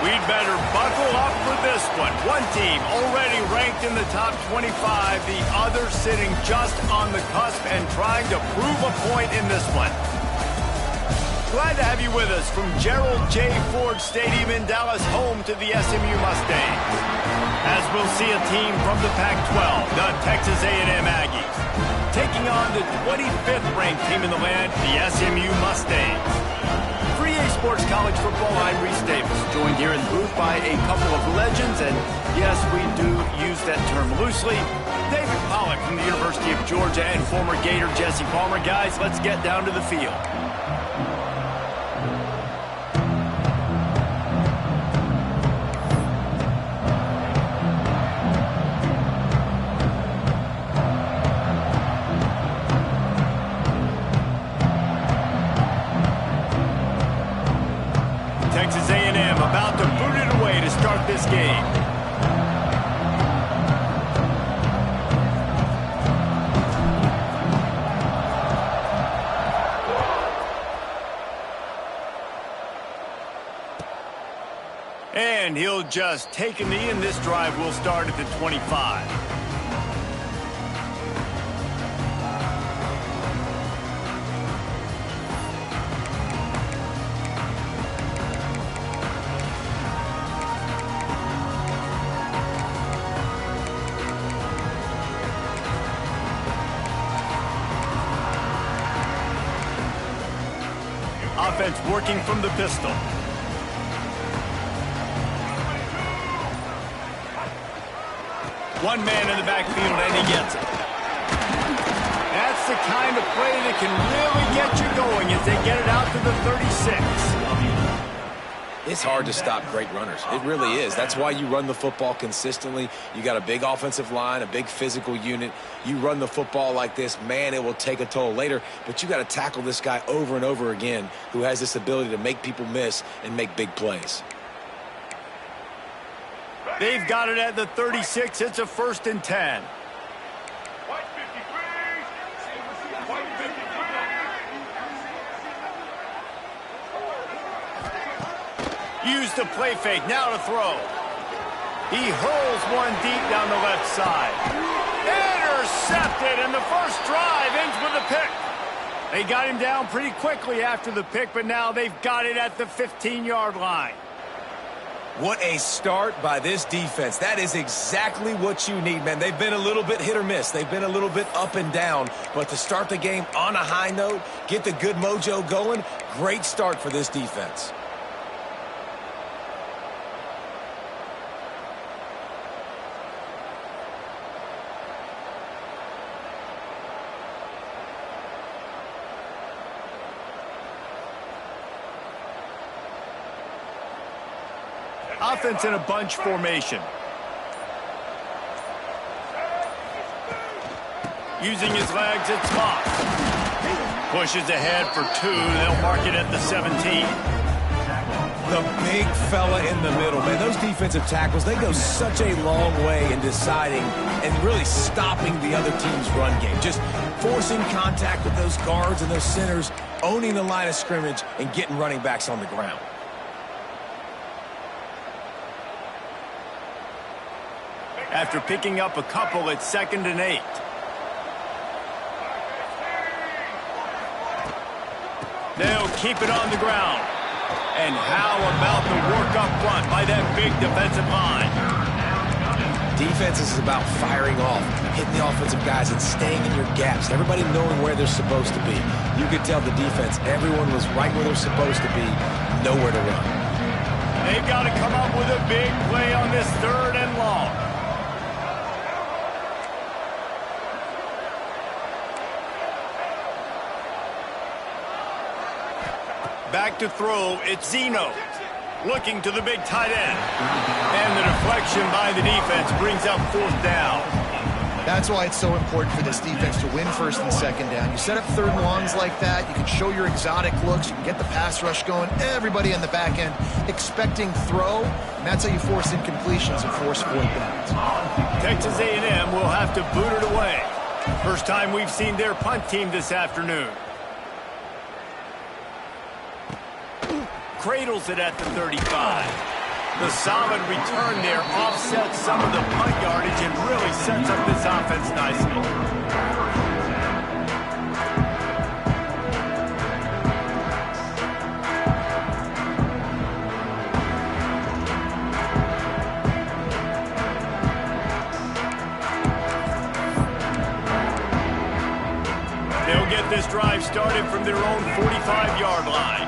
We'd better buckle up for this one. One team already ranked in the top 25, the other sitting just on the cusp and trying to prove a point in this one. Glad to have you with us from Gerald J. Ford Stadium in Dallas, home to the SMU Mustangs. As we'll see a team from the Pac-12, the Texas A&M Aggies, taking on the 25th ranked team in the land, the SMU Mustangs. For EA Sports College Football, I'm Reese Davis, joined here in the booth by a couple of legends, and yes, we do use that term loosely. David Pollack from the University of Georgia and former Gator Jesse Palmer. Guys, let's get down to the field. Texas A&M about to boot it away to start this game. And he'll just take a knee, and this drive will start at the 25. Offense working from the pistol. One man in the backfield, and he gets it. That's the kind of play that can really get you going as they get it out to the 36. It's hard to stop great runners. It really is. That's why you run the football consistently. You got a big offensive line, a big physical unit. You run the football like this, man, it will take a toll later. But you got to tackle this guy over and over again who has this ability to make people miss and make big plays. They've got it at the 36. It's a 1st and 10. Use the play fake, now to throw. He hurls one deep down the left side. Intercepted, and the first drive ends with a pick. They got him down pretty quickly after the pick, but now they've got it at the 15-yard line. What a start by this defense. That is exactly what you need, man. They've been a little bit hit or miss. They've been a little bit up and down. But to start the game on a high note, get the good mojo going, great start for this defense. Offense in a bunch formation. Using his legs, it's Moss. Pushes ahead for 2. They'll mark it at the 17. The big fella in the middle, man. Those defensive tackles, they go such a long way in deciding and really stopping the other team's run game. Just forcing contact with those guards and those centers, owning the line of scrimmage, and getting running backs on the ground. After picking up a couple, it's 2nd and 8. They'll keep it on the ground. And how about the work up front by that big defensive line? Defense is about firing off, hitting the offensive guys and staying in your gaps. Everybody knowing where they're supposed to be. You could tell the defense, everyone was right where they're supposed to be, nowhere to run. They've got to come up with a big play on this 3rd and long. Back to throw, it's Zeno. Looking to the big tight end. And the deflection by the defense brings up 4th down. That's why it's so important for this defense to win 1st and 2nd down. You set up 3rd and longs like that, you can show your exotic looks, you can get the pass rush going, everybody on the back end expecting throw, and that's how you force incompletions and force 4th downs. Texas A&M will have to boot it away. First time we've seen their punt team this afternoon. Cradles it at the 35. The solid return there offsets some of the punt yardage and really sets up this offense nicely. They'll get this drive started from their own 45-yard line.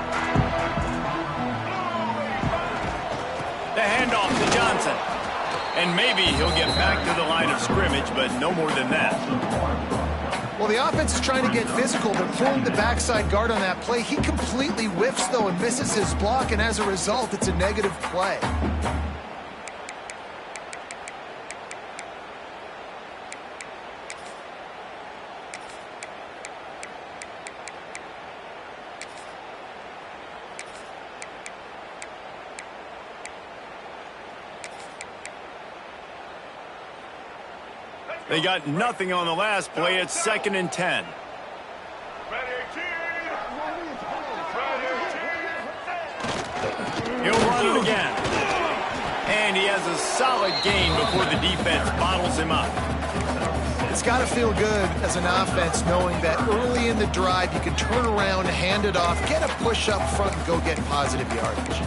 The handoff to Johnson. And maybe he'll get back to the line of scrimmage, but no more than that. Well, the offense is trying to get physical. They're pulling the backside guard on that play. He completely whiffs, though, and misses his block, and as a result, it's a negative play. They got nothing on the last play. It's 2nd and 10. He'll run it again. And he has a solid gain before the defense bottles him up. It's got to feel good as an offense knowing that early in the drive you can turn around, hand it off, get a push up front, and go get positive yardage.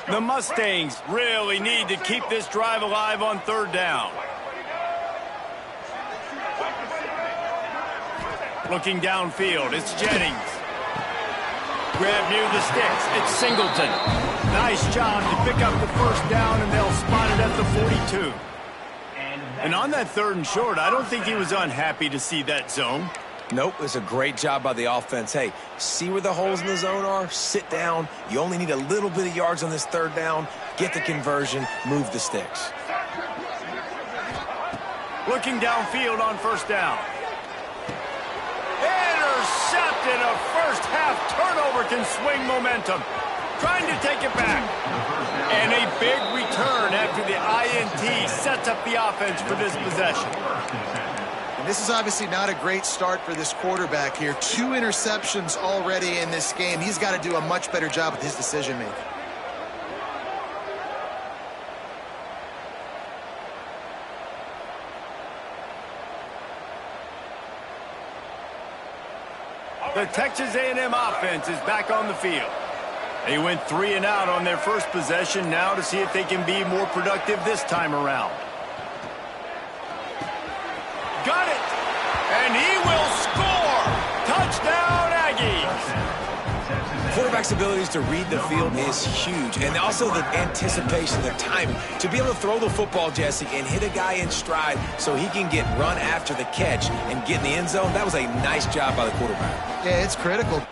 The Mustangs really need to keep this drive alive on 3rd down. Looking downfield, it's Jennings. Grab near the sticks, it's Singleton. Nice job to pick up the 1st down, and they'll spot it at the 42. And on that 3rd and short, I don't think he was unhappy to see that zone. Nope, it's a great job by the offense. Hey, see where the holes in the zone are? Sit down. You only need a little bit of yards on this 3rd down. Get the conversion. Move the sticks. Looking downfield on 1st down. Intercepted. A first-half turnover can swing momentum. Trying to take it back. And a big return after the INT sets up the offense for this possession. This is obviously not a great start for this quarterback here. 2 interceptions already in this game. He's got to do a much better job with his decision-making. The Texas A&M offense is back on the field. They went 3 and out on their first possession, now to see if they can be more productive this time around. Got it! And he will score! Touchdown, Aggies! Quarterback's abilities to read the field is huge, and also the anticipation, the timing. To be able to throw the football, Jesse, and hit a guy in stride so he can get run after the catch and get in the end zone, that was a nice job by the quarterback. Yeah, it's critical.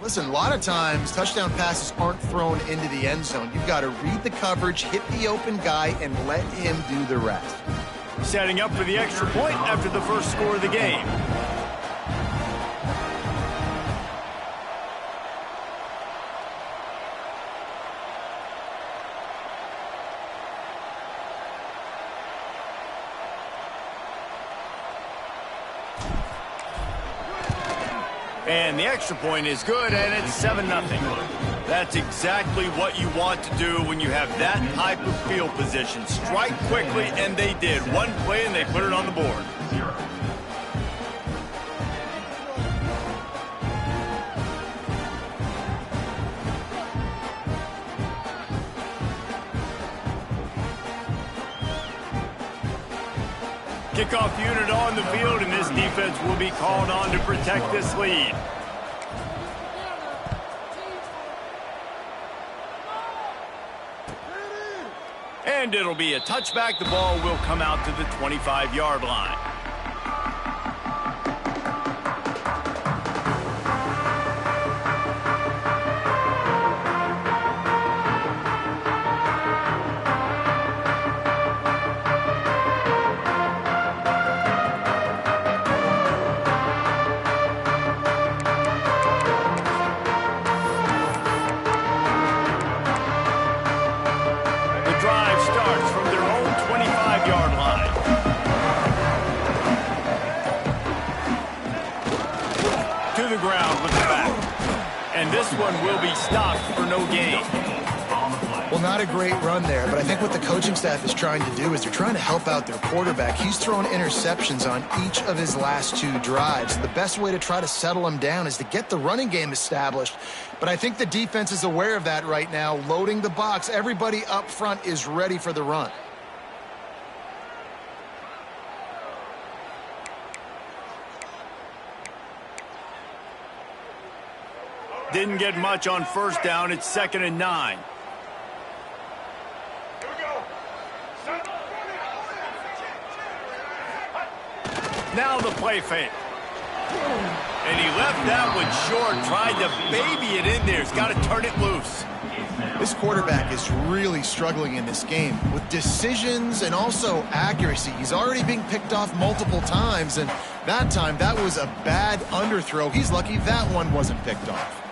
Listen, a lot of times touchdown passes aren't thrown into the end zone. You've got to read the coverage, hit the open guy, and let him do the rest. Setting up for the extra point after the first score of the game. And the extra point is good, and it's 7-0. That's exactly what you want to do when you have that type of field position. Strike quickly, and they did. One play, and they put it on the board. Kickoff unit on the field, and this defense will be called on to protect this lead. And it'll be a touchback. The ball will come out to the 25-yard line. And this one will be stopped for no gain. Well, not a great run there, but I think what the coaching staff is trying to do is they're trying to help out their quarterback. He's thrown interceptions on each of his last 2 drives. The best way to try to settle him down is to get the running game established. But I think the defense is aware of that right now, loading the box. Everybody up front is ready for the run. Didn't get much on first down. It's 2nd and 9. Now the play fake. And he left that one short, tried to baby it in there. He's got to turn it loose. This quarterback is really struggling in this game with decisions and also accuracy. He's already being picked off multiple times, and that time that was a bad underthrow. He's lucky that one wasn't picked off.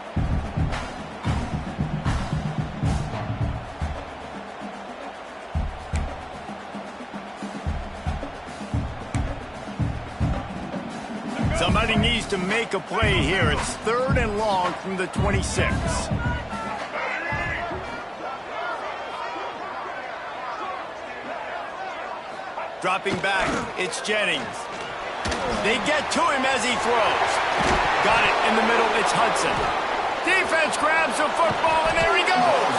Somebody needs to make a play here. It's 3rd and long from the 26. Dropping back, it's Jennings. They get to him as he throws. Got it in the middle, it's Hudson. Defense grabs the football, and there he goes.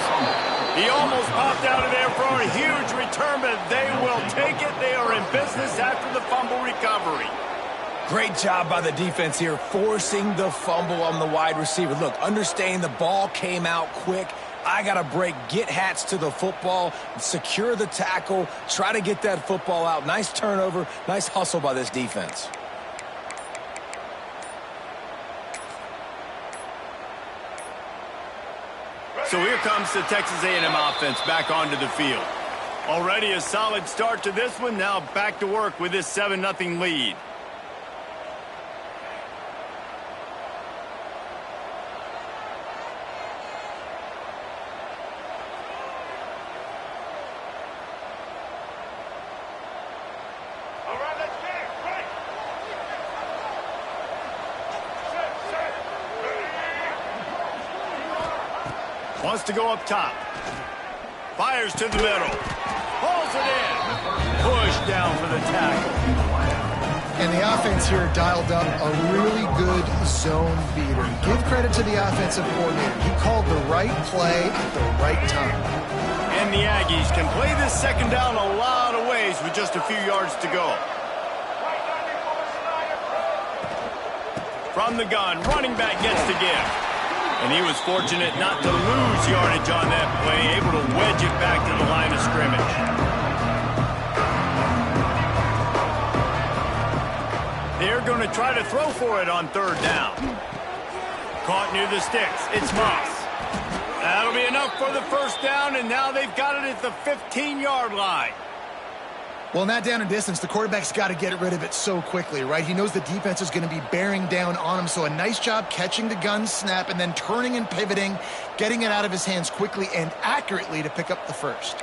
He almost popped out of there for a huge return, but they will take it. They are in business after the fumble recovery. Great job by the defense here, forcing the fumble on the wide receiver. Look, understanding the ball came out quick. I got to break, get Hats to the football, secure the tackle, try to get that football out. Nice turnover, nice hustle by this defense. So here comes the Texas A&M offense back onto the field. Already a solid start to this one. Now back to work with this 7-0 lead. Wants to go up top. Fires to the middle. Pulls it in. Push down for the tackle. And the offense here dialed up a really good zone beater. Give credit to the offensive coordinator. He called the right play at the right time. And the Aggies can play this 2nd down a lot of ways with just a few yards to go. From the gun, running back gets to give. And he was fortunate not to lose yardage on that play, able to wedge it back to the line of scrimmage. They're going to try to throw for it on 3rd down. Caught near the sticks. It's Moss. That'll be enough for the first down, and now they've got it at the 15-yard line. Well, in that down and distance, the quarterback's got to get rid of it so quickly, right? He knows the defense is going to be bearing down on him, so a nice job catching the gun snap and then turning and pivoting, getting it out of his hands quickly and accurately to pick up the first.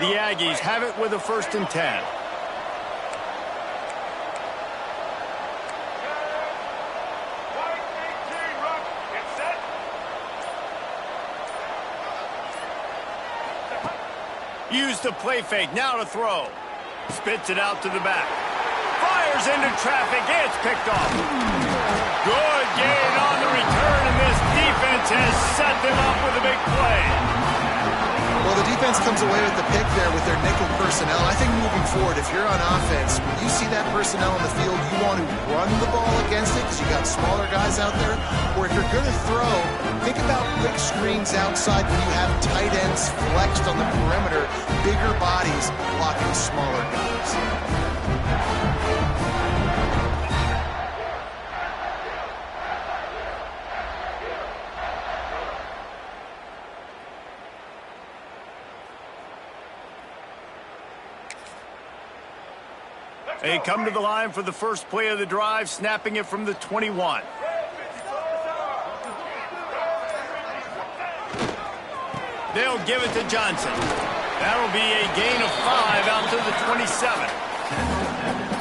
The Aggies have it with a 1st and 10. Use the play fake, now to throw. Spits it out to the back. Fires into traffic, it's picked off. Good gain on the return, and this defense has set them up with a big play. Well, the defense comes away with the pick there with their nickel personnel. I think moving forward, if you're on offense, when you see that personnel on the field, you want to run the ball against it because you got smaller guys out there. Or if you're going to throw, think about quick screens outside when you have tight ends flexed on the perimeter, bigger bodies blocking smaller guys. They come to the line for the first play of the drive, snapping it from the 21. They'll give it to Johnson. That'll be a gain of 5 out to the 27.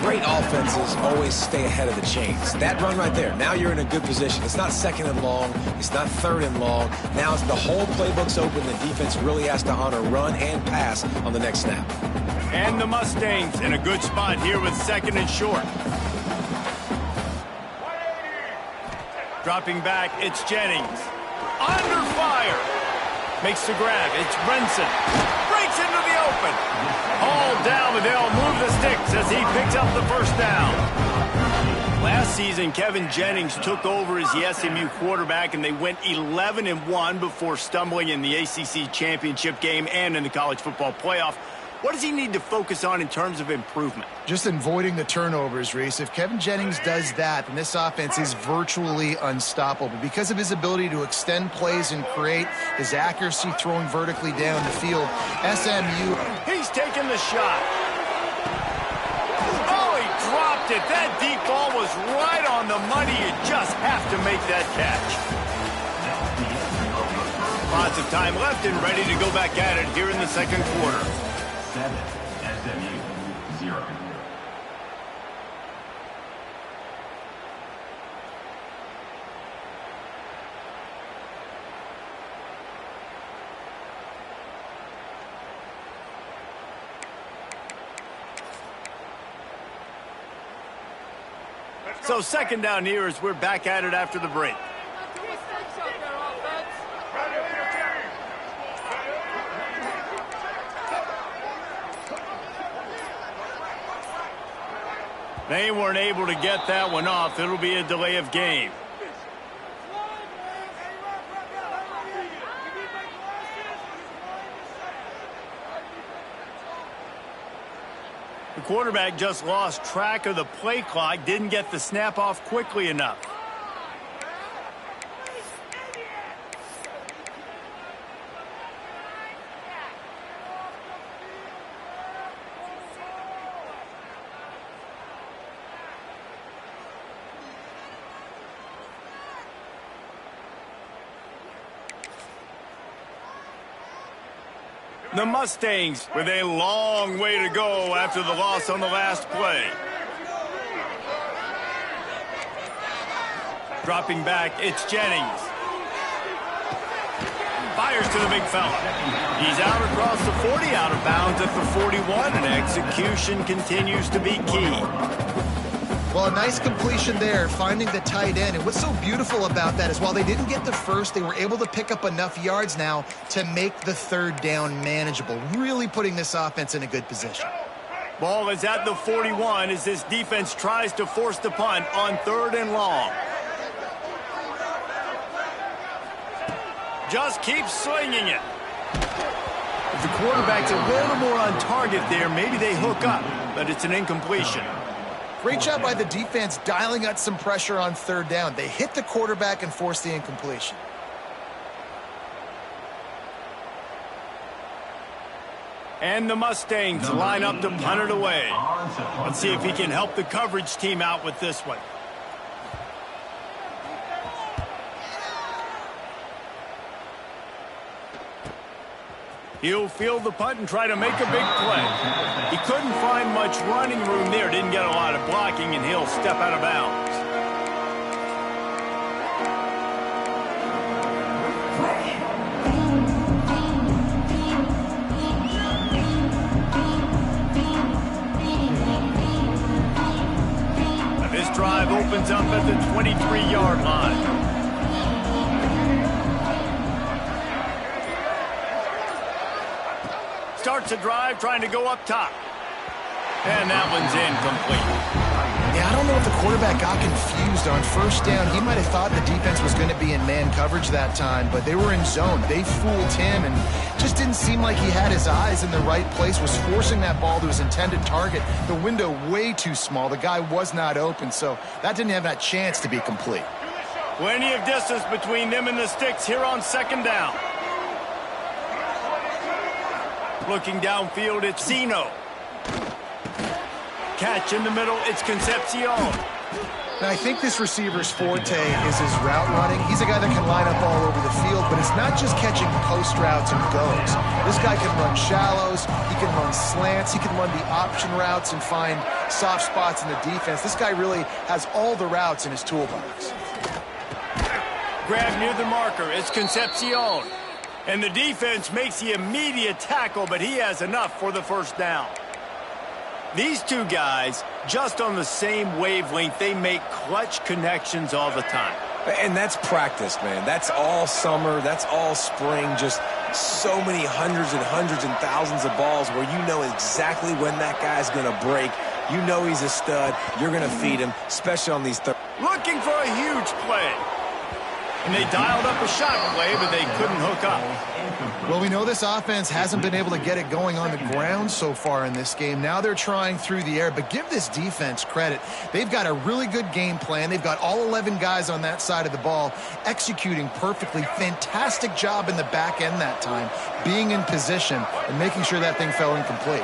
Great offenses always stay ahead of the chains. That run right there, now you're in a good position. It's not 2nd and long. It's not 3rd and long. Now the whole playbook's open. The defense really has to honor run and pass on the next snap. And the Mustangs in a good spot here with 2nd and short. Dropping back, it's Jennings. Under fire. Makes the grab. It's Brinson. Breaks into the open. Hauled down, but they'll move the sticks as he picks up the first down. Last season, Kevin Jennings took over as the SMU quarterback, and they went 11-1 before stumbling in the ACC championship game and in the college football playoff. What does he need to focus on in terms of improvement? Just avoiding the turnovers, Reese. If Kevin Jennings does that, then this offense is virtually unstoppable. Because of his ability to extend plays and create, his accuracy throwing vertically down the field, SMU... He's taking the shot. Oh, he dropped it. That deep ball was right on the money. You just have to make that catch. Lots of time left and ready to go back at it here in the 2nd quarter. 7, SMU 0. So 2nd down here as we're back at it after the break. They weren't able to get that one off. It'll be a delay of game. The quarterback just lost track of the play clock, didn't get the snap off quickly enough. The Mustangs with a long way to go after the loss on the last play. Dropping back, it's Jennings. Fires to the big fella. He's out across the 40, out of bounds at the 41, and execution continues to be key. Well, a nice completion there, finding the tight end. And what's so beautiful about that is while they didn't get the first, they were able to pick up enough yards now to make the 3rd down manageable, really putting this offense in a good position. Ball is at the 41 as this defense tries to force the punt on 3rd and long. Just keep slinging it. the quarterback's a little more on target there, maybe they hook up, but it's an incompletion. Great job by the defense dialing out some pressure on third down. They hit the quarterback and forced the incompletion. And the Mustangs line up to punt it away. Let's see if he can help the coverage team out with this one. He'll field the punt and try to make a big play. He couldn't find much running room there, didn't get a lot of blocking, and he'll step out of bounds. Now this drive opens up at the 23-yard line. Starts a drive trying to go up top. And that one's incomplete. Yeah, I don't know if the quarterback got confused on first down. He might have thought the defense was going to be in man coverage that time, but they were in zone. They fooled him and just didn't seem like he had his eyes in the right place, was forcing that ball to his intended target. The window way too small. The guy was not open, so that didn't have that chance to be complete. Plenty of distance between them and the sticks here on second down. Looking downfield, it's Zeno. Catch in the middle, it's Concepcion. Now, I think this receiver's forte is his route running. He's a guy that can line up all over the field, but it's not just catching post routes and goes. This guy can run shallows, he can run slants, he can run the option routes and find soft spots in the defense. This guy really has all the routes in his toolbox. Grab near the marker, it's Concepcion. And the defense makes the immediate tackle, but he has enough for the first down. These two guys, just on the same wavelength, they make clutch connections all the time. And that's practice, man. That's all summer. That's all spring. Just so many hundreds and thousands of balls where you know exactly when that guy's going to break. You know he's a stud. You're going to feed him, especially on these looking for a huge play. And they dialed up a shot play, but they couldn't hook up. Well, we know this offense hasn't been able to get it going on the ground so far in this game. Now they're trying through the air, but give this defense credit. They've got a really good game plan. They've got all 11 guys on that side of the ball executing perfectly. Fantastic job in the back end that time, being in position and making sure that thing fell incomplete.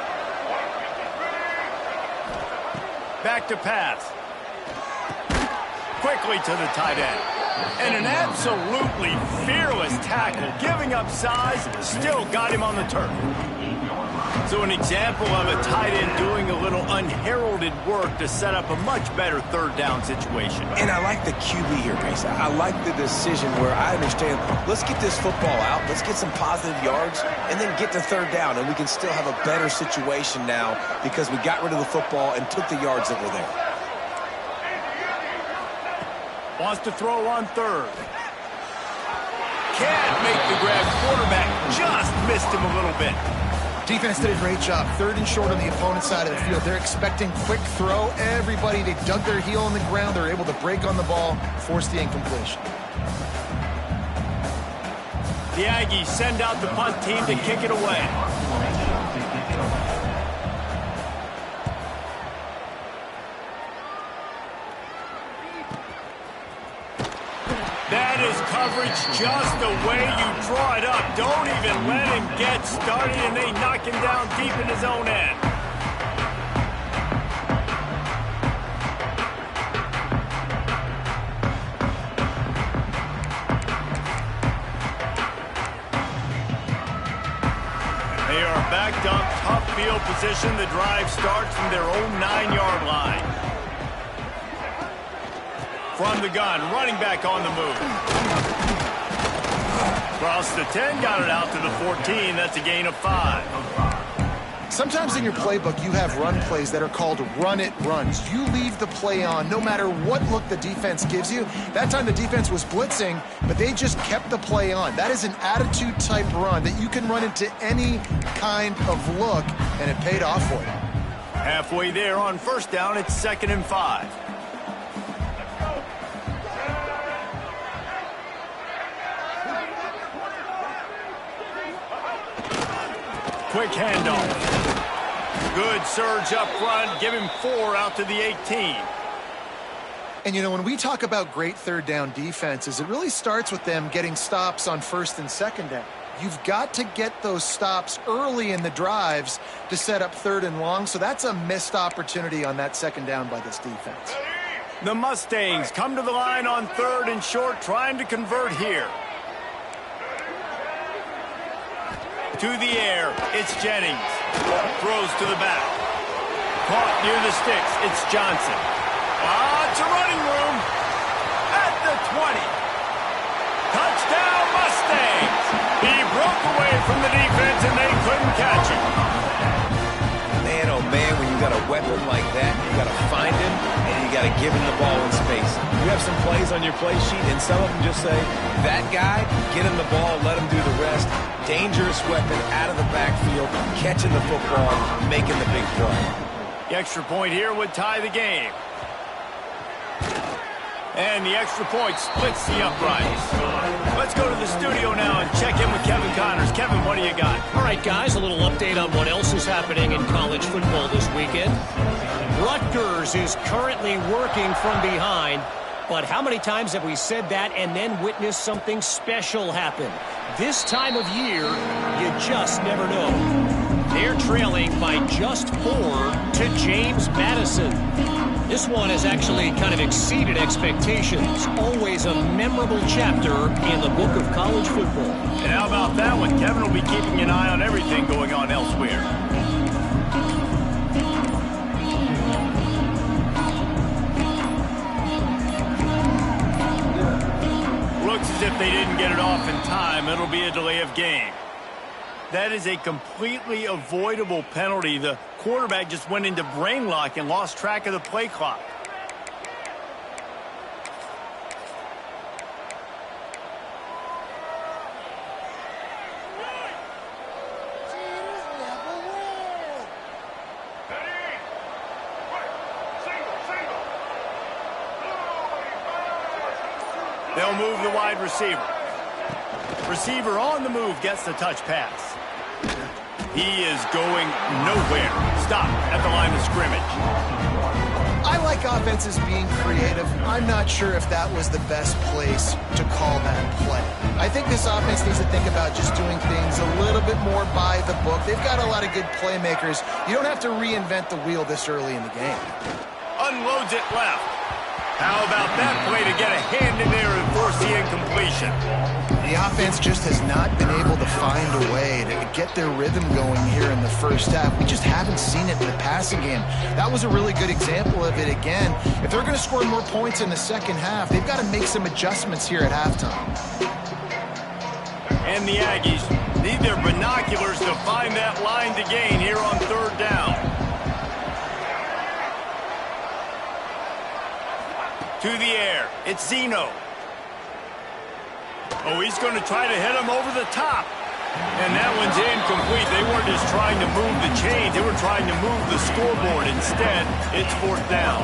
Back to pass. Quickly to the tight end. And an absolutely fearless tackle, giving up size, still got him on the turf. So an example of a tight end doing a little unheralded work to set up a much better third down situation. And I like the QB here, Pace. I like the decision where I understand, let's get this football out, let's get some positive yards, and then get to third down, and we can still have a better situation now because we got rid of the football and took the yards that were there. Wants to throw on third. Can't make the grab. Quarterback just missed him a little bit. Defense did a great job. Third and short on the opponent's side of the field. They're expecting quick throw. Everybody, they dug their heel on the ground. They're able to break on the ball, force the incompletion. The Aggies send out the punt team to kick it away. That is coverage just the way you draw it up. Don't even let him get started, and they knock him down deep in his own end. They are backed up, tough field position. The drive starts from their own 9-yard line. From the gun, running back on the move. Across the 10, got it out to the 14. That's a gain of 5. Sometimes in your playbook, you have run plays that are called run-it runs. You leave the play on no matter what look the defense gives you. That time the defense was blitzing, but they just kept the play on. That is an attitude-type run that you can run into any kind of look, and it paid off for you. Halfway there on first down, it's 2nd and 5. Quick handoff. Good surge up front. Give him 4 out to the 18. And, you know, when we talk about great third down defenses, it really starts with them getting stops on first and second down. You've got to get those stops early in the drives to set up third and long, so that's a missed opportunity on that second down by this defense. The Mustangs come to the line on third and short, trying to convert here. To the air, it's Jennings. Throws to the back. Caught near the sticks, it's Johnson. It's a running room at the 20. Touchdown, Mustangs! He broke away from the defense, and they couldn't catch him. Man, oh man, when you got a weapon like that, you got to find him, and you got to give him the ball in space. You have some plays on your play sheet, and some of them just say, that guy, get him the ball, let him do the rest. Dangerous weapon out of the backfield, catching the football, making the big play. The extra point here would tie the game. And the extra point splits the uprights. Let's go to the studio now and check in with Kevin Connors. Kevin, what do you got? All right, guys, a little update on what else is happening in college football this weekend. Rutgers is currently working from behind, but how many times have we said that and then witnessed something special happen? This time of year, you just never know. They're trailing by just 4 to James Madison. This one has actually kind of exceeded expectations. Always a memorable chapter in the book of college football. And how about that one? Kevin will be keeping an eye on everything going on elsewhere. Looks as if they didn't get it off in time. It'll be a delay of game. That is a completely avoidable penalty. The quarterback just went into brain lock and lost track of the play clock. They'll move the wide receiver. Receiver on the move gets the touch pass. He is going nowhere. Stop at the line of scrimmage. I like offenses being creative. I'm not sure if that was the best place to call that play. I think this offense needs to think about just doing things a little bit more by the book. They've got a lot of good playmakers. You don't have to reinvent the wheel this early in the game. Unloads it left. How about that play to get a hand in there and force the incompletion? The offense just has not been able to find a way to get their rhythm going here in the first half. We just haven't seen it in the passing game. That was a really good example of it again. If they're going to score more points in the second half, they've got to make some adjustments here at halftime. And the Aggies need their binoculars to find that line to gain here on third down. To the air, it's Zeno. Oh, he's going to try to hit him over the top. And that one's incomplete. They weren't just trying to move the chains. They were trying to move the scoreboard. Instead, it's fourth down.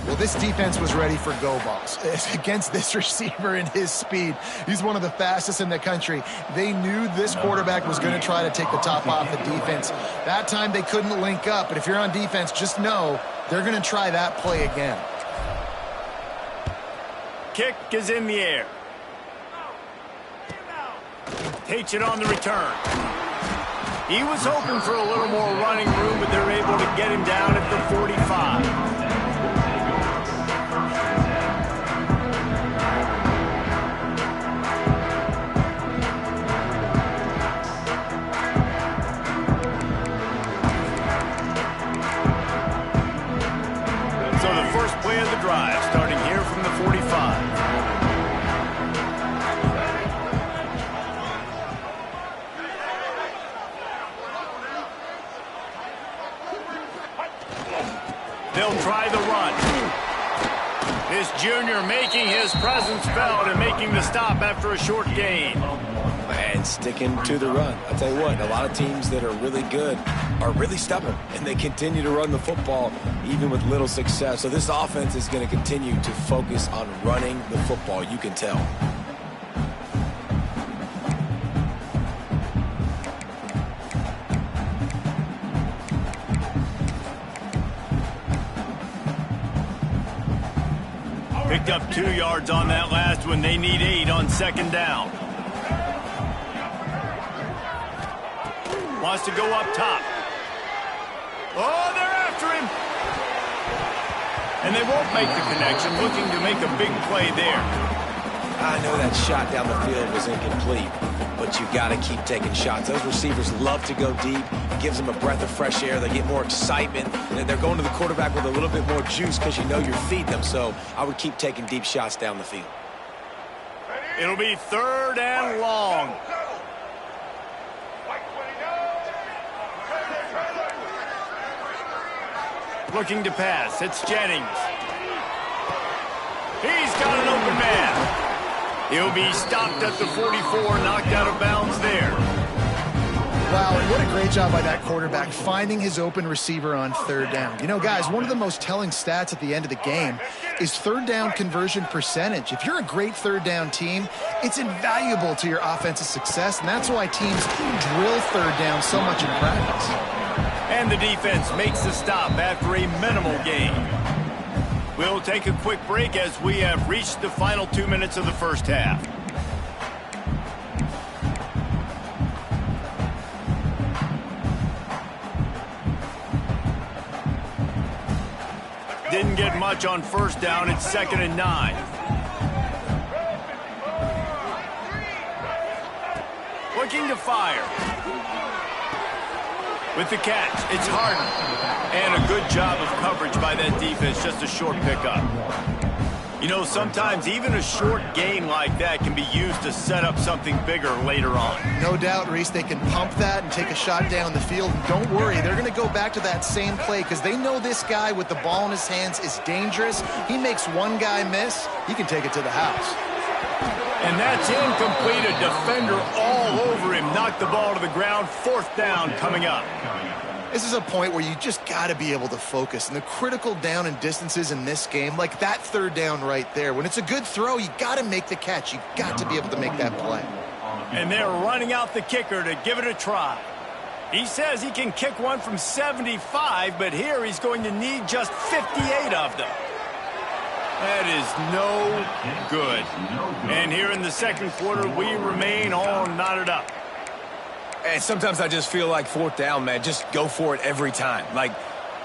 Well, this defense was ready for go balls. Against this receiver and his speed, he's one of the fastest in the country. They knew this quarterback was going to try to take the top off the defense. That time they couldn't link up, but if you're on defense, just know they're going to try that play again. Kick is in the air. Takes it on the return. He was hoping for a little more running room, but they're able to get him down at the 45. First play of the drive, starting here from the 45. his presence felt and making the stop after a short gain. And sticking to the run. I'll tell you what, a lot of teams that are really good are really stubborn, and they continue to run the football even with little success. So this offense is going to continue to focus on running the football. You can tell. Picked up 2 yards on that last one. They need 8 on second down. Wants to go up top. Oh, they're after him. And they won't make the connection, looking to make a big play there. I know that shot down the field was incomplete, but you got to keep taking shots. Those receivers love to go deep. It gives them a breath of fresh air. They get more excitement. And they're going to the quarterback with a little bit more juice because you know you're feeding them. So I would keep taking deep shots down the field. It'll be 3rd and long. Looking to pass. It's Jennings. He's got an open man. He'll be stopped at the 44, knocked out of bounds there. Wow, and what a great job by that quarterback finding his open receiver on 3rd down. You know, guys, one of the most telling stats at the end of the game is 3rd down conversion percentage. If you're a great 3rd down team, it's invaluable to your offensive success, and that's why teams drill 3rd down so much in practice. And the defense makes the stop after a minimal gain. We'll take a quick break as we have reached the final 2 minutes of the first half. Didn't get much on 1st down. It's 2nd and 9. Looking to fire. With the catch, it's Harden. And a good job of coverage by that defense, just a short pickup. You know, sometimes even a short gain like that can be used to set up something bigger later on. No doubt, Reese, they can pump that and take a shot down the field. And don't worry, they're going to go back to that same play because they know this guy with the ball in his hands is dangerous. He makes one guy miss, he can take it to the house. And that's incomplete. A defender all over him. Knocked the ball to the ground. 4th down coming up. This is a point where you just got to be able to focus. And the critical down and distances in this game, like that 3rd down right there, when it's a good throw, you got to make the catch. You got to be able to make that play. And they're running out the kicker to give it a try. He says he can kick one from 75, but here he's going to need just 58 of them. That is no good. And here in the 2nd quarter, we remain all knotted up. And sometimes I just feel like 4th down, man, just go for it every time. Like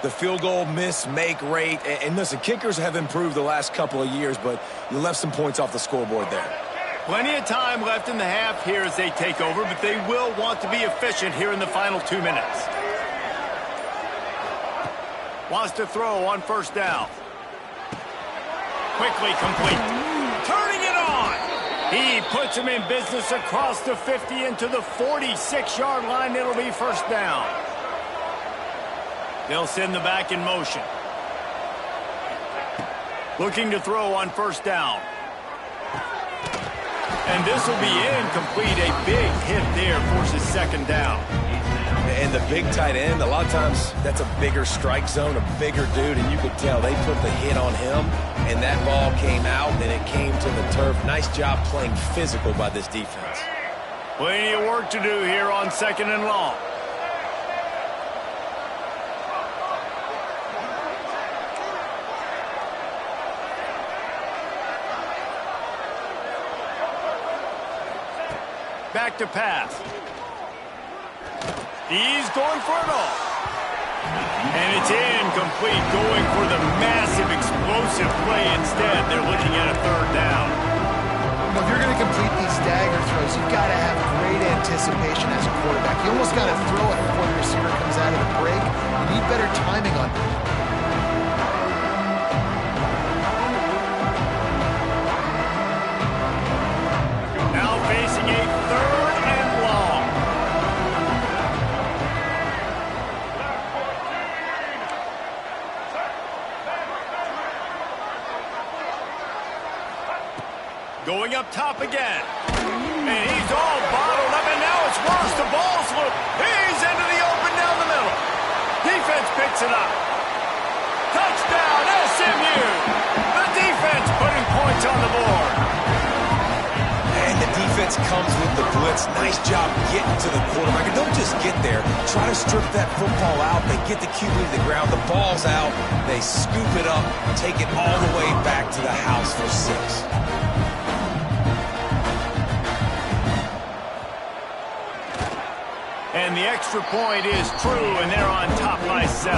the field goal miss-make rate. And listen, kickers have improved the last couple of years, but you left some points off the scoreboard there. Plenty of time left in the half here as they take over, but they will want to be efficient here in the final 2 minutes. Wants to throw on 1st down. Quickly complete. Turning it on. He puts him in business across the 50 into the 46-yard line. It'll be 1st down. They'll send the back in motion. Looking to throw on 1st down. And this will be incomplete. A big hit there forces 2nd down. And the big tight end, a lot of times that's a bigger strike zone, a bigger dude, and you could tell they put the hit on him, and that ball came out, and it came to the turf. Nice job playing physical by this defense. Plenty of work to do here on 2nd and long. Back to pass. He's going for it all. And it's incomplete, going for the massive, explosive play instead. They're looking at a 3rd down. Well, if you're going to complete these dagger throws, you've got to have great anticipation as a quarterback. You almost got to throw it before the receiver comes out of the break. You need better timing on it. Now facing a 3rd and long. top again. And he's all bottled up, and now it's worse. The ball's loose. He's into the open down the middle. Defense picks it up. Touchdown, SMU. The defense putting points on the board. And the defense comes with the blitz. Nice job getting to the quarterback. And don't just get there. Try to strip that football out. They get the QB to the ground. The ball's out. They scoop it up, take it all the way back to the house for 6. And the extra point is true, and they're on top by 7.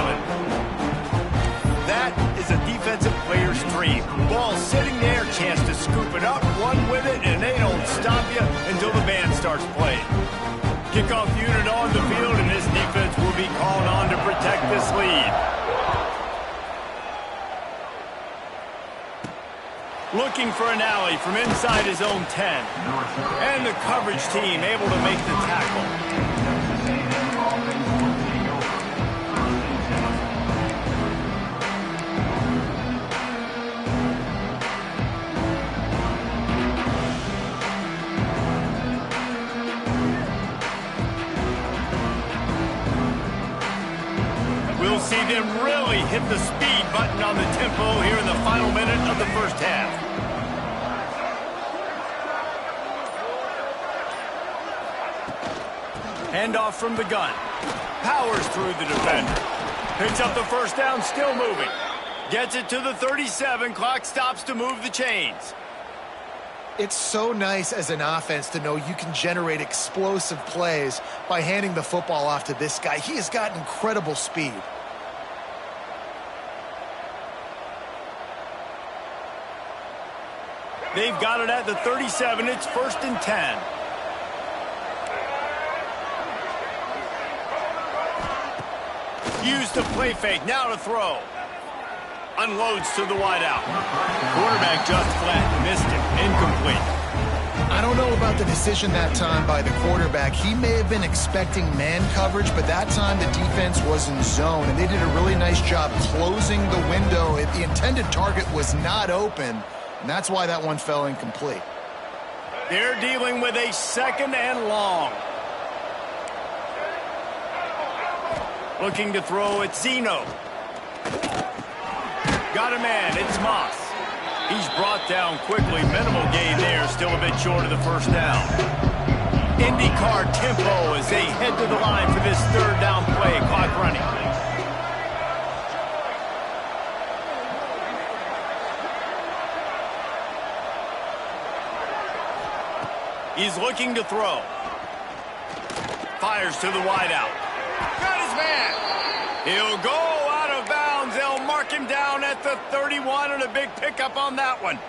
That is a defensive player's dream. Ball sitting there, chance to scoop it up, run with it, and they don't stop you until the band starts playing. Kickoff unit on the field, and this defense will be called on to protect this lead. Looking for an alley from inside his own 10. And the coverage team able to make the tackle. We'll see them really hit the speed button on the tempo here in the final minute of the first half. Handoff from the gun. Powers through the defender. Picks up the first down, still moving. Gets it to the 37. Clock stops to move the chains. It's so nice as an offense to know you can generate explosive plays by handing the football off to this guy. He has got incredible speed. They've got it at the 37. It's 1st and 10. Used the play fake. Now to throw. Unloads to the wideout. Quarterback just flat. Missed it. Incomplete. I don't know about the decision that time by the quarterback. He may have been expecting man coverage, but that time the defense was in zone, and they did a really nice job closing the window. The intended target was not open, and that's why that one fell incomplete. They're dealing with a 2nd and long. Looking to throw at Zeno. Got a man. It's Moss. He's brought down quickly. Minimal gain there. Still a bit short of the first down. IndyCar tempo as they head to the line for this 3rd down play. Clock running. He's looking to throw. Fires to the wideout. Got his man. He'll go out of bounds. They'll mark him down at the 31, and a big pickup on that one.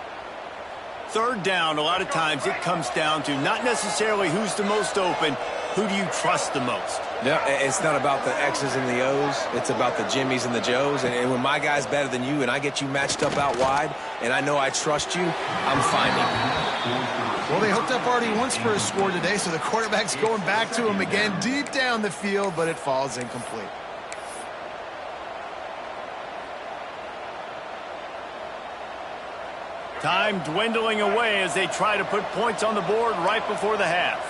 3rd down, a lot of times it comes down to not necessarily who's the most open, who do you trust the most? Yeah, it's not about the X's and the O's. It's about the Jimmys and the Joes. And when my guy's better than you and I get you matched up out wide and I know I trust you, I'm finding you. Well, they hooked up already once for a score today, so the quarterback's going back to him again deep down the field, but it falls incomplete. Time dwindling away as they try to put points on the board right before the half.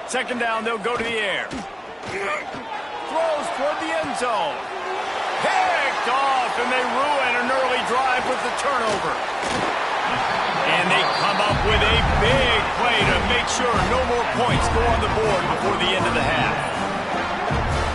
Second down, they'll go to the air. Throws toward the end zone. Picked off, and they ruin an early drive with the turnover. And they come up with a big play to make sure no more points go on the board before the end of the half.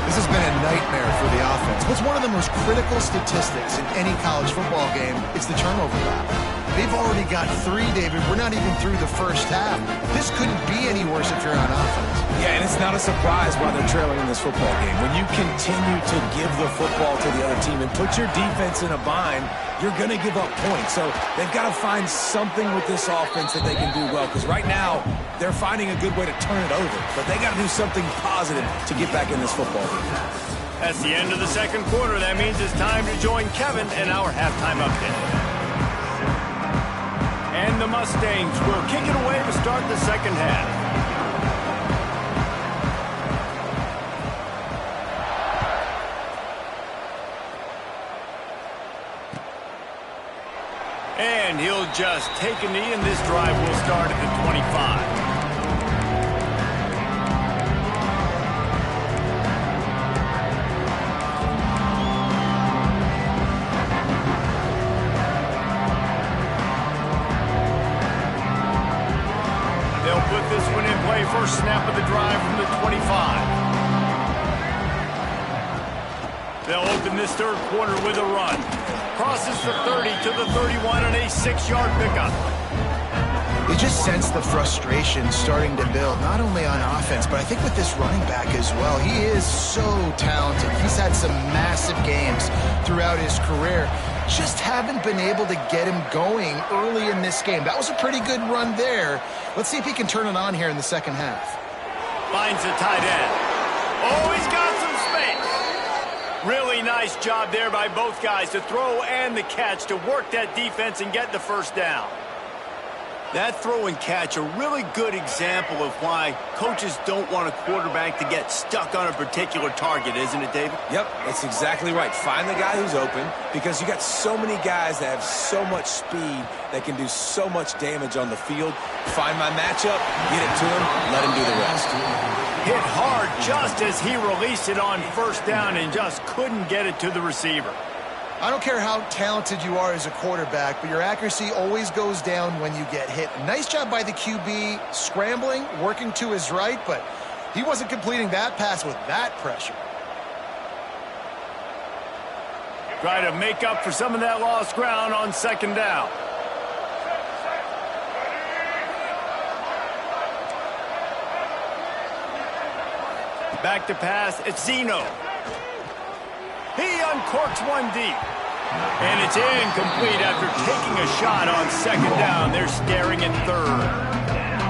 This has been a nightmare for the offense. What's one of the most critical statistics in any college football game is the turnover battle. They've already got 3, David. We're not even through the first half. This couldn't be any worse if you're on offense. Yeah, and it's not a surprise why they're trailing in this football game. When you continue to give the football to the other team and put your defense in a bind, you're going to give up points. So they've got to find something with this offense that they can do well. Because right now, they're finding a good way to turn it over. But they got to do something positive to get back in this football game. That's the end of the second quarter. That means it's time to join Kevin in our halftime update. And the Mustangs will kick it away to start the second half. And he'll just take a knee, and this drive will start at the 25. They'll put this one in play. First snap of the drive from the 25. They'll open this third quarter with a run. Crosses the 30 to the 31 and a 6-yard pickup. You just sense the frustration starting to build, not only on offense, but I think with this running back as well. He is so talented. He's had some massive games throughout his career. Just haven't been able to get him going early in this game. That was a pretty good run there. Let's see if he can turn it on here in the second half. Finds a tight end. Oh, he's got some space. Really nice job there by both guys to throw and the catch to work that defense and get the first down. That throw and catch, a really good example of why coaches don't want a quarterback to get stuck on a particular target, isn't it, David? Yep, that's exactly right. Find the guy who's open, because you got so many guys that have so much speed that can do so much damage on the field. Find my matchup, get it to him, let him do the rest. Hit hard just as he released it on first down and just couldn't get it to the receiver. I don't care how talented you are as a quarterback, but your accuracy always goes down when you get hit. Nice job by the QB scrambling, working to his right, but he wasn't completing that pass with that pressure. Try to make up for some of that lost ground on second down. Back to pass, it's Zeno. He uncorks one deep. And it's incomplete after taking a shot on second down. They're staring at third.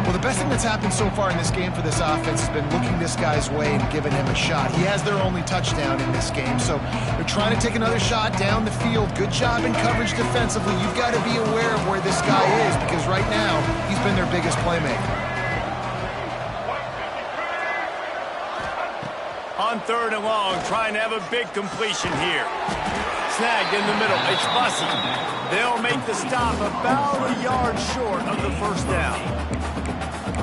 Well, the best thing that's happened so far in this game for this offense has been looking this guy's way and giving him a shot. He has their only touchdown in this game, so they're trying to take another shot down the field. Good job in coverage defensively. You've got to be aware of where this guy is, because right now he's been their biggest playmaker. On third and long, trying to have a big completion here. Snagged in the middle. It's Bussey. They'll make the stop about a yard short of the first down.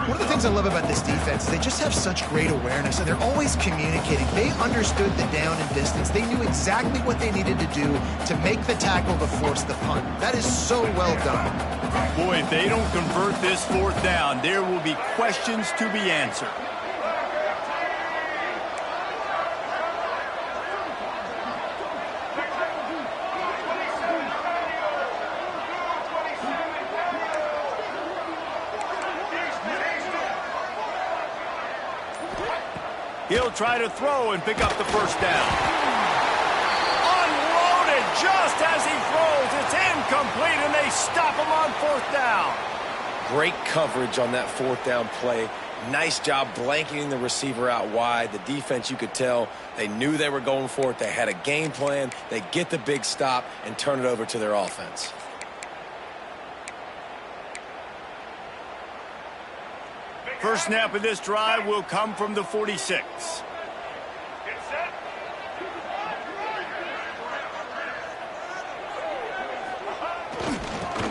One of the things I love about this defense is they just have such great awareness, and they're always communicating. They understood the down and distance. They knew exactly what they needed to do to make the tackle to force the punt. That is so well done. Boy, if they don't convert this fourth down, there will be questions to be answered. He'll try to throw and pick up the first down. Unloaded just as he throws. It's incomplete, and they stop him on fourth down. Great coverage on that fourth down play. Nice job blanketing the receiver out wide. The defense, you could tell, they knew they were going for it. They had a game plan. They get the big stop and turn it over to their offense. First snap of this drive will come from the 46.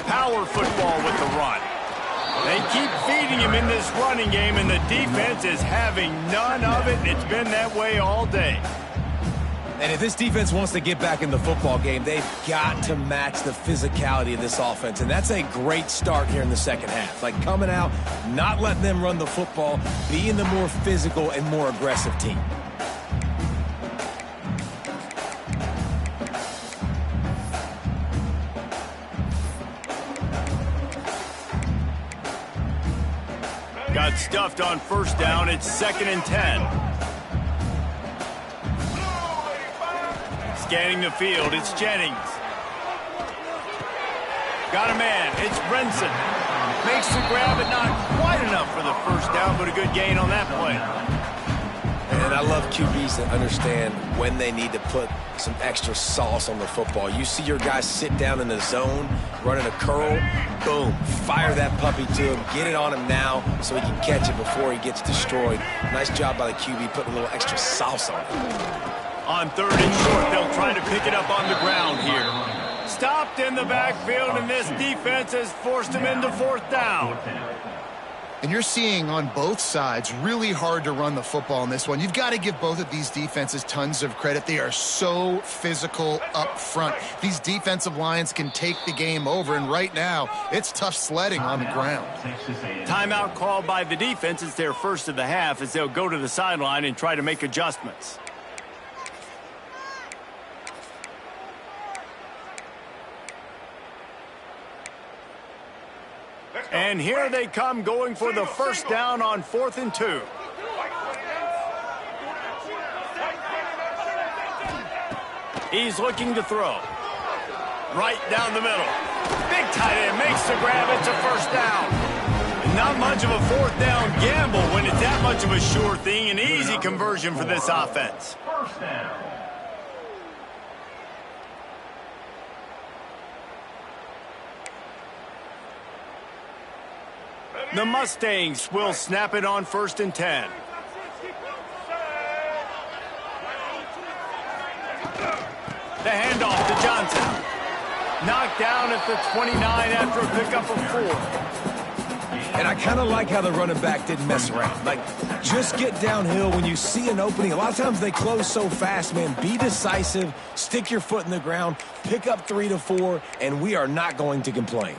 Power football with the run. They keep feeding him in this running game, and the defense is having none of it. It's been that way all day. And if this defense wants to get back in the football game, they've got to match the physicality of this offense. And that's a great start here in the second half. Like coming out, not letting them run the football, being the more physical and more aggressive team. Got stuffed on first down. It's 2nd and 10. Scanning the field, it's Jennings. Got a man, it's Brenson. Makes the grab, but not quite enough for the first down, but a good gain on that play. And I love QBs that understand when they need to put some extra sauce on the football. You see your guys sit down in the zone, running a curl, boom, fire that puppy to him, get it on him now so he can catch it before he gets destroyed. Nice job by the QB putting a little extra sauce on it. On third and short, they'll try to pick it up on the ground here. stopped in the backfield, and this defense has forced him into fourth down. And you're seeing on both sides really hard to run the football in this one. You've got to give both of these defenses tons of credit. They are so physical up front. These defensive lines can take the game over, and right now it's tough sledding on the ground. Timeout called by the defense. It's their first of the half as they'll go to the sideline and try to make adjustments. And here they come, going for the first down on 4th and 2. He's looking to throw. Right down the middle. Big tight end makes the grab. It's a first down. Not much of a fourth down gamble when it's that much of a sure thing. An easy conversion for this offense. First down. The Mustangs will snap it on 1st and 10. The handoff to Johnson. Knocked down at the 29 after a pickup of 4. And I kind of like how the running back didn't mess around. Like, just get downhill when you see an opening. A lot of times they close so fast, man. Be decisive, stick your foot in the ground, pick up 3 to 4, and we are not going to complain.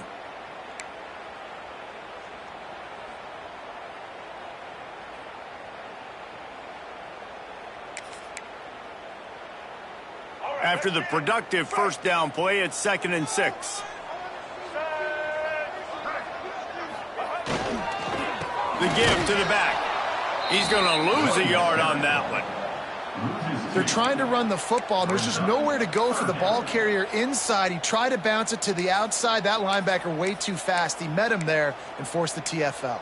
After the productive first down play, it's 2nd and 6. The give to the back. He's going to lose a yard on that one. They're trying to run the football. There's just nowhere to go for the ball carrier inside. He tried to bounce it to the outside. That linebacker way too fast. He met him there and forced the TFL.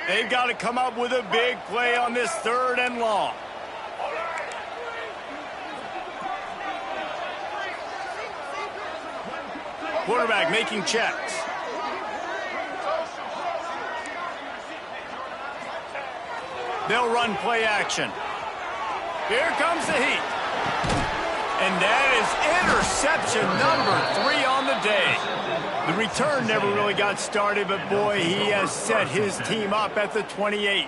They've got to come up with a big play on this 3rd and long. Quarterback making checks. They'll run play action. Here comes the heat. And that is interception number 3 on the day. The return never really got started, but boy, he has set his team up at the 28.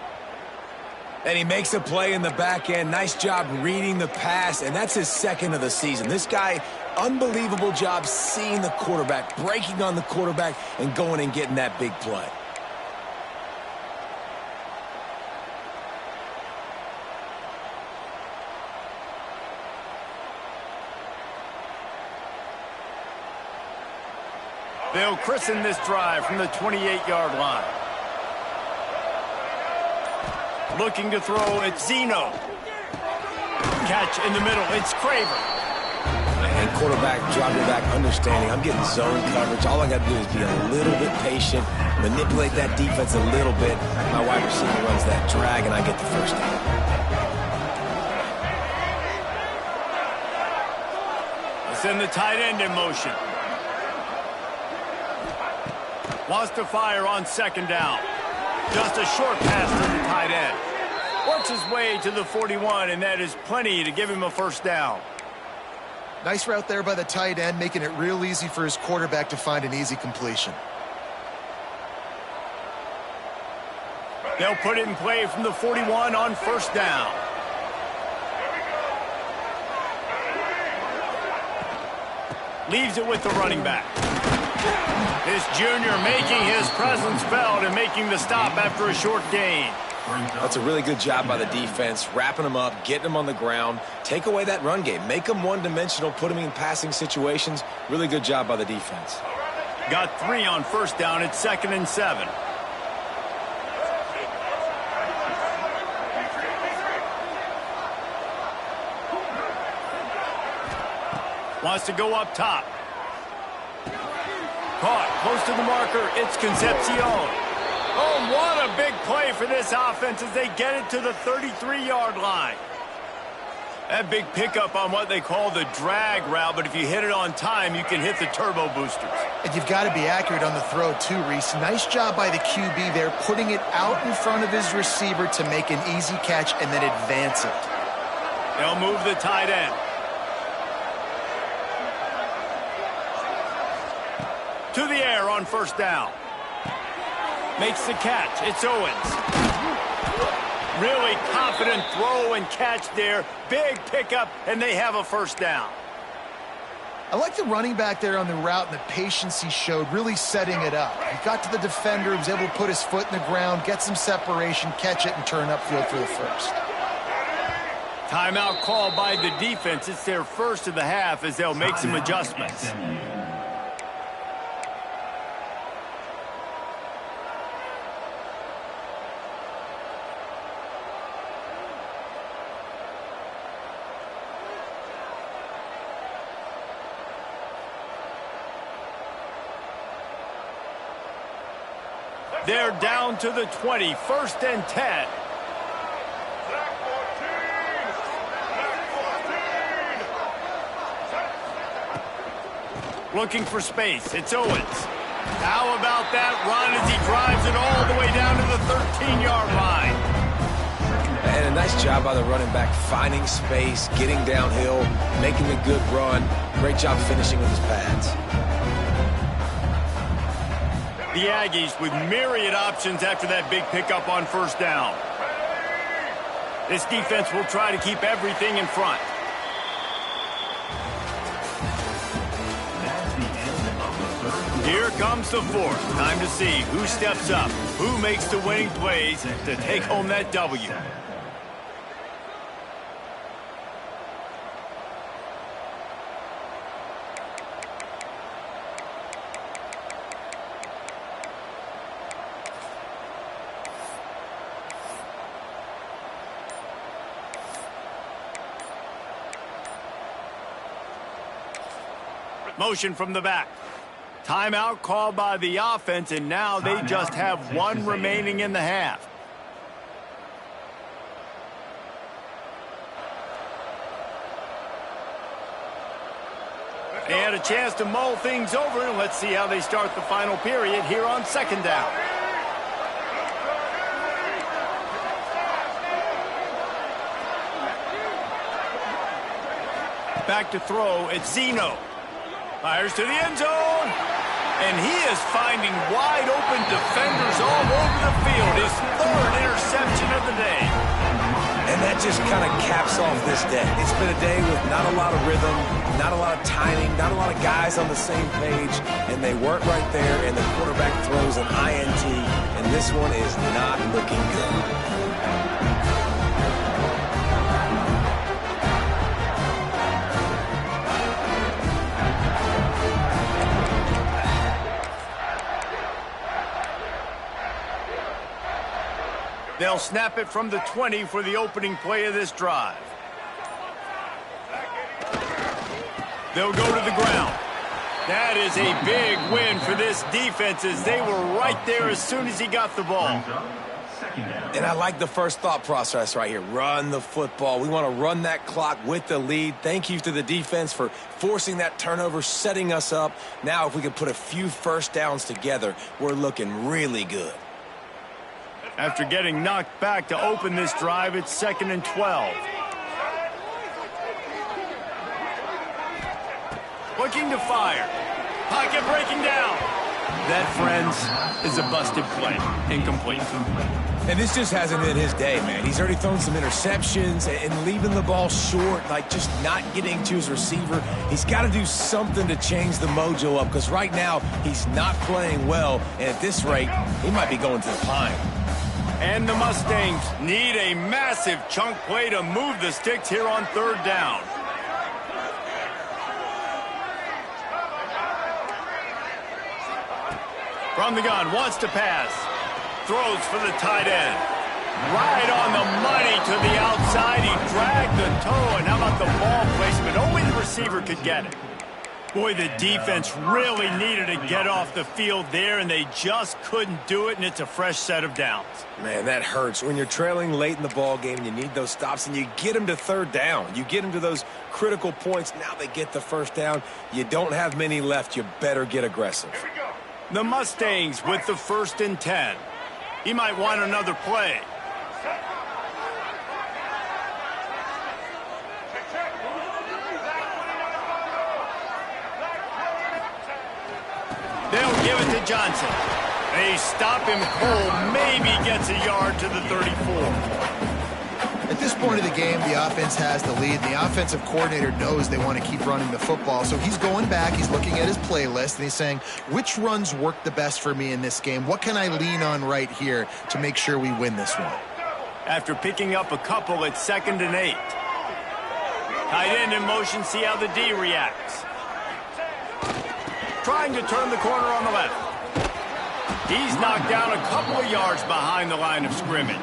And he makes a play in the back end. Nice job reading the pass, and that's his 2nd of the season. This guy, unbelievable job seeing the quarterback, breaking on the quarterback, and going and getting that big play. They'll christen this drive from the 28-yard line. Looking to throw, it's Zeno. Catch in the middle, it's Craver. And quarterback, dropping back, understanding. I'm getting zone coverage. All I got to do is be a little bit patient, manipulate that defense a little bit. My wide receiver runs that drag, and I get the first down. Send the tight end in motion. Wants to fire on 2nd down. Just a short pass to the tight end. Works his way to the 41, and that is plenty to give him a first down. Nice route there by the tight end, making it real easy for his quarterback to find an easy completion. They'll put it in play from the 41 on 1st down. Leaves it with the running back. This junior making his presence felt and making the stop after a short gain. That's a really good job by the defense, wrapping them up, getting them on the ground, take away that run game, make them one-dimensional, put them in passing situations. Really good job by the defense. Got 3 on 1st down. It's 2nd and 7. Wants to go up top. Caught close to the marker. It's Concepcion. Oh, what a big play for this offense as they get it to the 33-yard line. That big pickup on what they call the drag route, but if you hit it on time, you can hit the turbo boosters. And you've got to be accurate on the throw too, Reese. Nice job by the QB there, putting it out in front of his receiver to make an easy catch and then advance it. They'll move the tight end. To the air on first down. Makes the catch. It's Owens. Really confident throw and catch there. Big pickup, and they have a first down. I like the running back there on the route and the patience he showed, really setting it up. He got to the defender, was able to put his foot in the ground, get some separation, catch it, and turn upfield for the first. Timeout called by the defense. It's their first of the half as they'll make some adjustments. They're down to the 20, 1st and 10. Looking for space. It's Owens. How about that run as he drives it all the way down to the 13-yard line? And a nice job by the running back, finding space, getting downhill, making a good run. Great job finishing with his pads. The Aggies with myriad options after that big pickup on first down. This defense will try to keep everything in front. Here comes the fourth. Time to see who steps up, who makes the winning plays to take home that W. Motion from the back. Timeout called by the offense, and now they just have one remaining in the half. They had a chance to mull things over, and let's see how they start the final period here on second down. Back to throw, it's Zeno. Fires to the end zone. And he is finding wide open defenders all over the field. His 3rd interception of the day. And that just kind of caps off this day. It's been a day with not a lot of rhythm, not a lot of timing, not a lot of guys on the same page, and they weren't right there, and the quarterback throws an INT, and this one is not looking good. They'll snap it from the 20 for the opening play of this drive. They'll go to the ground. That is a big win for this defense as they were right there as soon as he got the ball. And I like the first thought process right here. Run the football. We want to run that clock with the lead. Thank you to the defense for forcing that turnover, setting us up. Now if we can put a few first downs together, we're looking really good. After getting knocked back to open this drive, it's 2nd and 12. Looking to fire. Pocket breaking down. That, friends, is a busted play. Incomplete. And this just hasn't been his day, man. He's already thrown some interceptions and leaving the ball short, like just not getting to his receiver. He's got to do something to change the mojo up because right now he's not playing well. And at this rate, he might be going to the pine. And the Mustangs need a massive chunk play to move the sticks here on 3rd down. From the gun, wants to pass. Throws for the tight end. Right on the money to the outside. He dragged the toe, and how about the ball placement? Only the receiver could get it. Boy, the defense really needed to get off the field there, and they just couldn't do it, and it's a fresh set of downs. Man, that hurts. When you're trailing late in the ball game, you need those stops, and you get them to 3rd down. You get them to those critical points. Now they get the first down. You don't have many left. You better get aggressive. The Mustangs with the 1st and 10. He might want another play. They'll Give it to Johnson. They stop him cold. Maybe gets a yard to the 34. At this point of the game, the offense has the lead. The offensive coordinator knows they want to keep running the football. So he's going back, he's looking at his playlist, and he's saying, which runs work the best for me in this game? What can I lean on right here to make sure we win this one? After picking up a couple, it's 2nd and 8. Tight end in motion, see how the D reacts. Trying to turn the corner on the left. He's knocked down a couple of yards behind the line of scrimmage.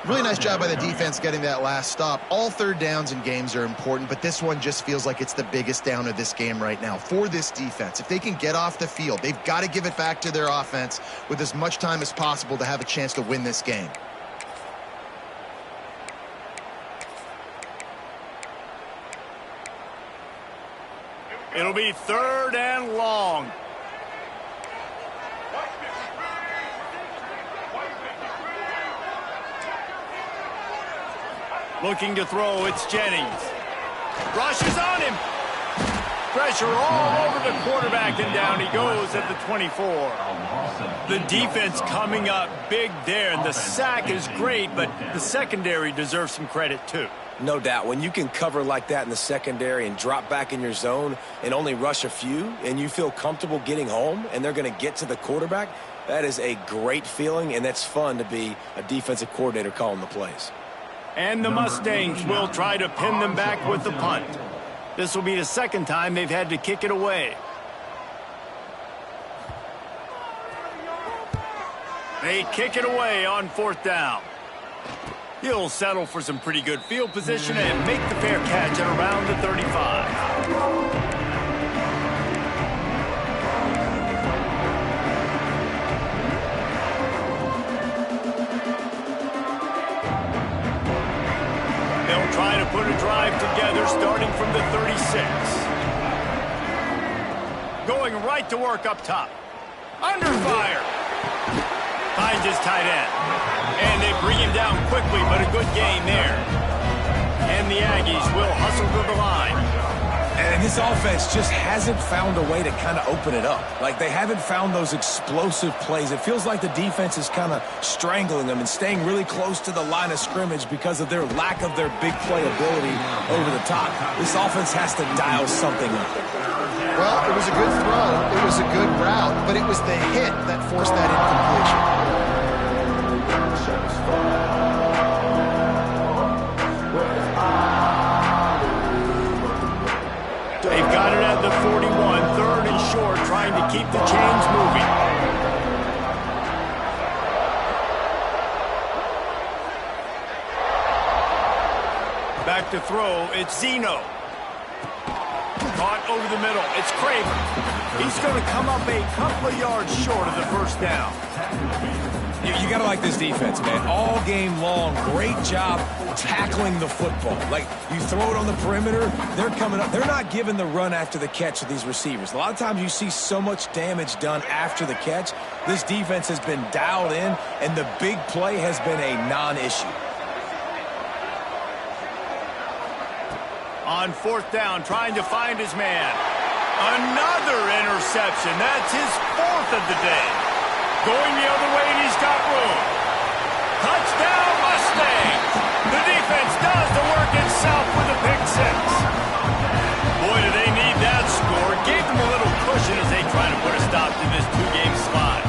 Really nice job by the defense getting that last stop. All third downs in games are important, but this one just feels like it's the biggest down of this game right now for this defense. If they can get off the field, they've got to give it back to their offense with as much time as possible to have a chance to win this game. It'll be 3rd and long. Looking to throw, it's Jennings. Rushes on him. Pressure all over the quarterback, and down he goes at the 24. The defense coming up big there, and the sack is great, but the secondary deserves some credit too. No doubt. When you can cover like that in the secondary and drop back in your zone and only rush a few, and you feel comfortable getting home, and they're going to get to the quarterback, that is a great feeling, and that's fun to be a defensive coordinator calling the plays. And the Mustangs will try to pin them back with the punt. This will be the 2nd time they've had to kick it away. They kick it away on 4th down. He'll settle for some pretty good field position and make the fair catch at around the 35. Trying to put a drive together, starting from the 36. Going right to work up top. Under fire. Finds his tight end. And they bring him down quickly, but a good gain there. And the Aggies will hustle to the line. And this offense just hasn't found a way to kind of open it up. Like, they haven't found those explosive plays. It feels like the defense is kind of strangling them and staying really close to the line of scrimmage because of their lack of their big play ability over the top. This offense has to dial something up. Well, it was a good throw. It was a good route, but it was the hit that forced that incompletion. They've got it at the 41, 3rd and short, trying to keep the chains moving. Back to throw, it's Zeno. Caught over the middle, it's Kramer. He's going to come up a couple of yards short of the 1st down. You got to like this defense, man. All game long, great job tackling the football. Like, you throw it on the perimeter, they're coming up. They're not giving the run after the catch to these receivers. A lot of times you see so much damage done after the catch. This defense has been dialed in, and the big play has been a non-issue. On 4th down, trying to find his man. Another interception. That's his 4th of the day. Going the other way, and he's got room. Touchdown, Mustangs! The defense does the work itself with a pick 6. Boy, do they need that score. Gave them a little cushion as they try to put a stop to this 2-game slide.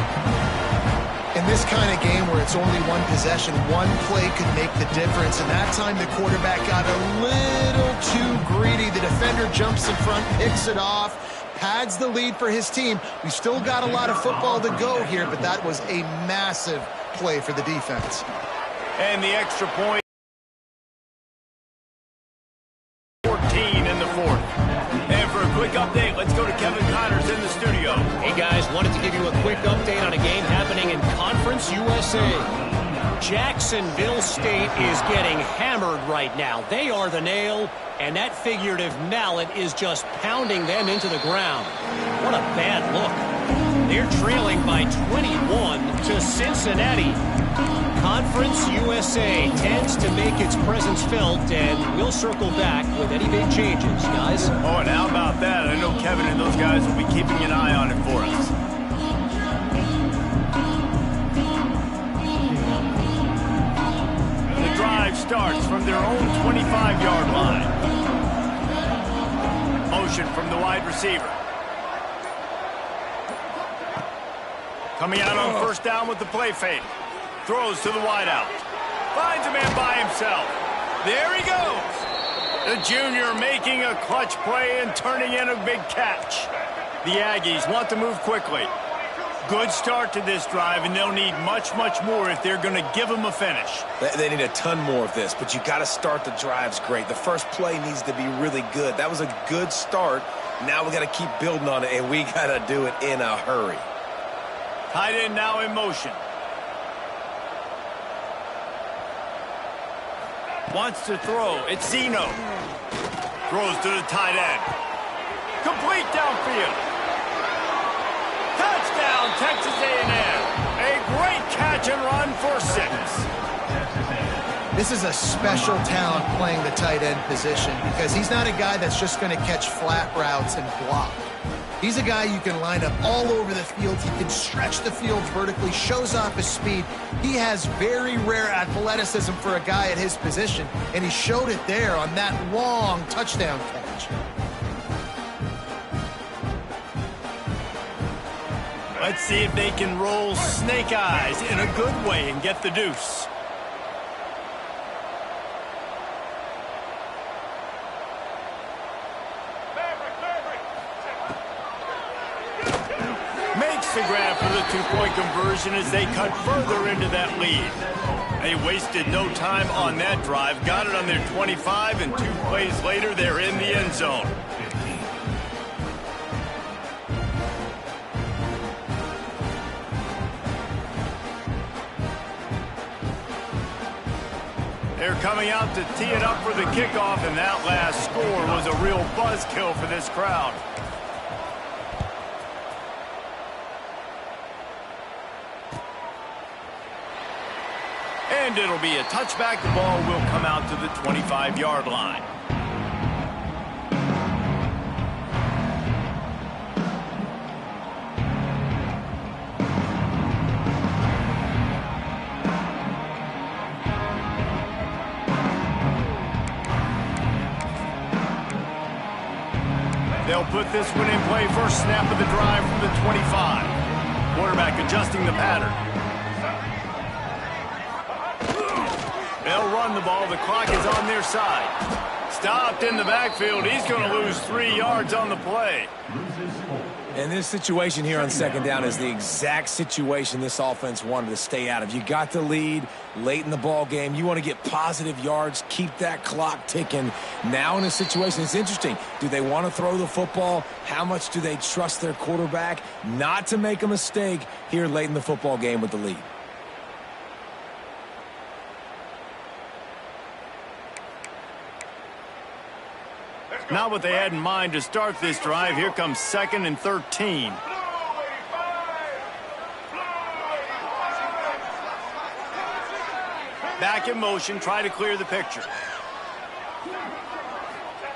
In this kind of game where it's only one possession, one play could make the difference, and that time the quarterback got a little too greedy. The defender jumps in front, picks it off, pads the lead for his team. We've still got a lot of football to go here, but that was a massive play for the defense. And the extra point. 14 in the 4th. And for a quick update, let's go to Kevin Connors in the studio. Hey guys, wanted to give you a quick update on a game happening in Conference USA. Jacksonville State is getting hammered right now. They are the nail, and that figurative mallet is just pounding them into the ground. What a bad look. They're trailing by 21 to Cincinnati. Conference USA tends to make its presence felt, and we'll circle back with any big changes, guys. Oh, and how about that? I know Kevin and those guys will be keeping an eye on it for us. The drive starts from their own 25-yard line. Motion from the wide receiver. Coming out on first down with the play fake. Throws to the wideout. Finds a man by himself. There he goes. The junior making a clutch play and turning in a big catch. The Aggies want to move quickly. Good start to this drive, and they'll need much, much more if they're going to give them a finish. They need a ton more of this, but you got to start the drives great. The first play needs to be really good. That was a good start. Now we got to keep building on it, and we got to do it in a hurry. Tight end now in motion. Wants to throw. It's Zeno. Throws to the tight end. Complete downfield. Touchdown, Texas A&M. A great catch and run for 6. This is a special talent playing the tight end position because he's not a guy that's just going to catch flat routes and block. He's a guy you can line up all over the field. He can stretch the field vertically, shows off his speed. He has very rare athleticism for a guy at his position, and he showed it there on that long touchdown catch. Let's see if they can roll snake eyes in a good way and get the deuce. Makes the grab for the two-point conversion as they cut further into that lead. They wasted no time on that drive. Got it on their 25, and 2 plays later, they're in the end zone. They're coming out to tee it up for the kickoff, and that last score was a real buzzkill for this crowd. And it'll be a touchback. The ball will come out to the 25-yard line. They'll put this one in play. First snap of the drive from the 25. Quarterback adjusting the pattern. They'll run the ball. The clock is on their side. Stopped in the backfield. He's going to lose 3 yards on the play. And this situation here on second down is the exact situation this offense wanted to stay out of. You got the lead late in the ball game. You want to get positive yards, keep that clock ticking. Now in a situation, it's interesting. Do they want to throw the football? How much do they trust their quarterback not to make a mistake here late in the football game with the lead? Not what they had in mind to start this drive. Here comes 2nd and 13. Back in motion, try to clear the picture.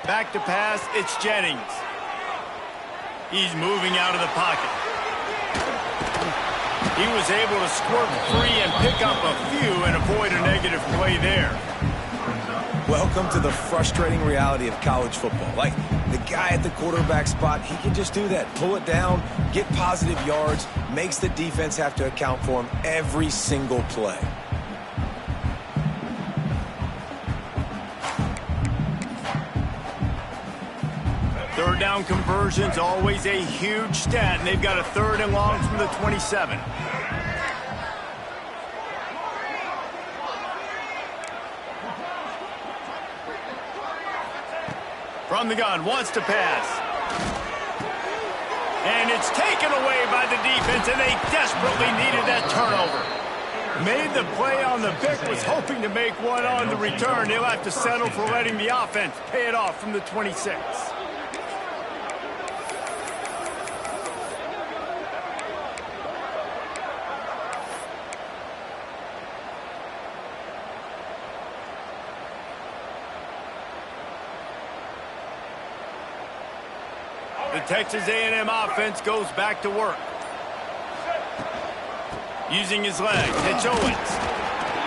Back to pass, it's Jennings. He's moving out of the pocket. He was able to squirt free and pick up a few and avoid a negative play there. Welcome to the frustrating reality of college football. Like, the guy at the quarterback spot, he can just do that. Pull it down, get positive yards, makes the defense have to account for him every single play. Third down conversions, always a huge stat, and they've got a 3rd and long from the 27. From the gun, wants to pass. And it's taken away by the defense, and they desperately needed that turnover. Made the play on the pick, was hoping to make one on the return. They'll have to settle for letting the offense pay it off from the 26. The Texas A&M offense goes back to work. Using his legs, it's Owens.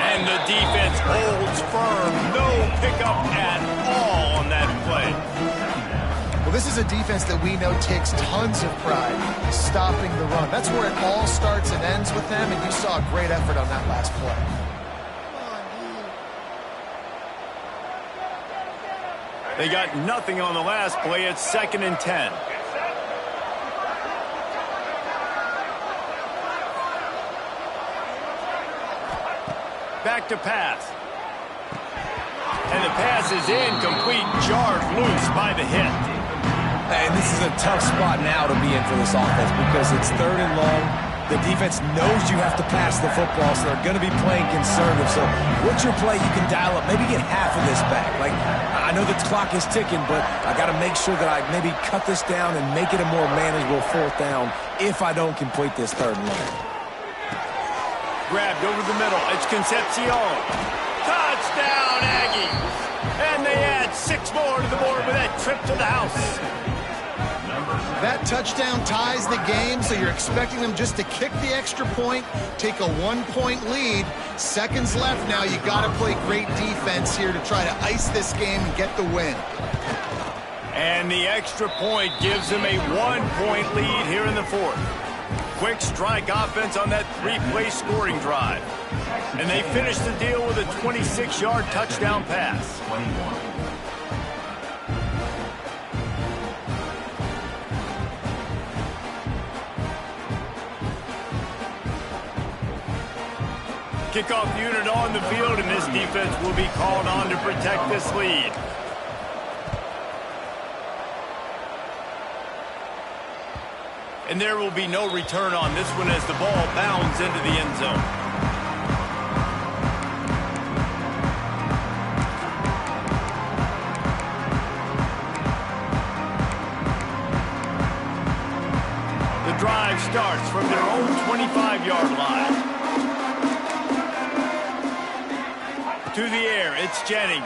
And the defense holds firm. No pickup at all on that play. Well, this is a defense that we know takes tons of pride stopping the run. That's where it all starts and ends with them, and you saw a great effort on that last play. They got nothing on the last play. It's 2nd and 10. Back to pass. And the pass is incomplete, jarred loose by the hit. And this is a tough spot now to be in for this offense because it's 3rd and long. The defense knows you have to pass the football, so they're going to be playing conservative. So what's your play you can dial up? Maybe get half of this back. Like, I know the clock is ticking, but I got to make sure that I maybe cut this down and make it a more manageable 4th down if I don't complete this 3rd and long. Grabbed over the middle. It's Concepcion. Touchdown, Aggies. And they add 6 more to the board with that trip to the house. That touchdown ties the game, so you're expecting them just to kick the extra point, take a 1-point lead. Seconds left now. You got to play great defense here to try to ice this game and get the win. And the extra point gives them a 1-point lead here in the 4th. Quick strike offense on that 3-play scoring drive. And they finish the deal with a 26-yard touchdown pass. Kickoff unit on the field, and this defense will be called on to protect this lead. And there will be no return on this one as the ball bounds into the end zone. The drive starts from their own 25-yard line. To the air, it's Jennings.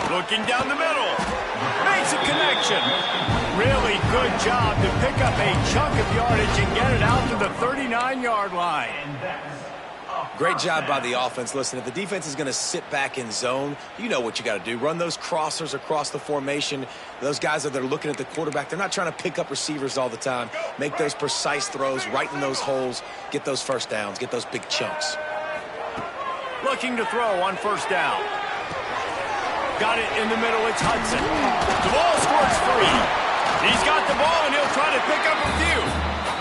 Looking down the middle. Makes a connection. Really good job to pick up a chunk of yardage and get it out to the 39-yard line. Great job by the offense. Listen, if the defense is going to sit back in zone, you know what you got to do. Run those crossers across the formation. Those guys that are looking at the quarterback, they're not trying to pick up receivers all the time. Make those precise throws right in those holes. Get those 1st downs. Get those big chunks. Looking to throw on 1st down. Got it in the middle. It's Hudson. The ball squirts free. He's got the ball, and he'll try to pick up a few.